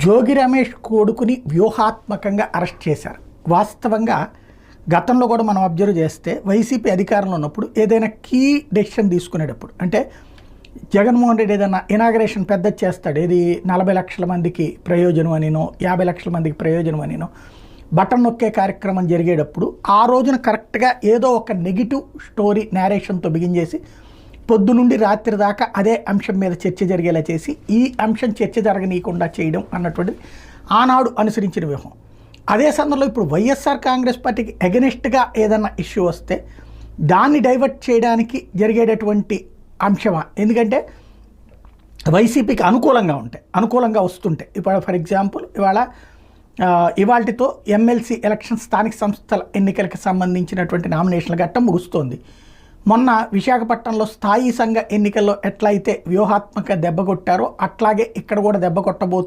జోగి రమేష్ కొడుకుని వ్యూహాత్మకంగా అరెస్ట్ చేశారు. వాస్తవంగా గతంలో కూడా మనం అబ్జర్వ్ చేస్తే వైసీపీ అధికారంలో ఉన్నప్పుడు ఏదైనా కీ డెసిషన్ తీసుకునేటప్పుడు, అంటే జగన్మోహన్ రెడ్డి ఏదైనా ఇనాగరేషన్ పెద్ద చేస్తాడు, ఏది 40 లక్షల మందికి ప్రయోజనం అనినో 50 లక్షల మందికి ప్రయోజనం అనినో బటన్ నొక్కే కార్యక్రమం జరిగేటప్పుడు ఆ రోజున కరెక్ట్గా ఏదో ఒక నెగిటివ్ స్టోరీ నేరేషన్తో బిగించేసి పొద్దు నుండి రాత్రి దాకా అదే అంశం మీద చర్చ జరిగేలా చేసి ఈ అంశం చర్చ జరగనీయకుండా చేయడం అన్నటువంటిది ఆనాడు అనుసరించిన వ్యూహం. అదే సందర్భంలో ఇప్పుడు వైఎస్ఆర్ కాంగ్రెస్ పార్టీకి ఎగనెస్ట్గా ఏదన్నా ఇష్యూ వస్తే దాన్ని డైవర్ట్ చేయడానికి జరిగేటటువంటి అంశమా? ఎందుకంటే వైసీపీకి అనుకూలంగా వస్తుంటే ఇప్పుడు ఫర్ ఎగ్జాంపుల్ ఇవాళతో ఎమ్మెల్సీ ఎలక్షన్ స్థానిక సంస్థల ఎన్నికలకు సంబంధించినటువంటి నామినేషన్ల ఘట్టం ముగుస్తోంది. మొన్న విశాఖపట్నంలో స్థాయి సంఘ ఎన్నికల్లో ఎట్లయితే వ్యూహాత్మక దెబ్బ కొట్టారో అట్లాగే ఇక్కడ కూడా దెబ్బ కొట్టబోతుంది.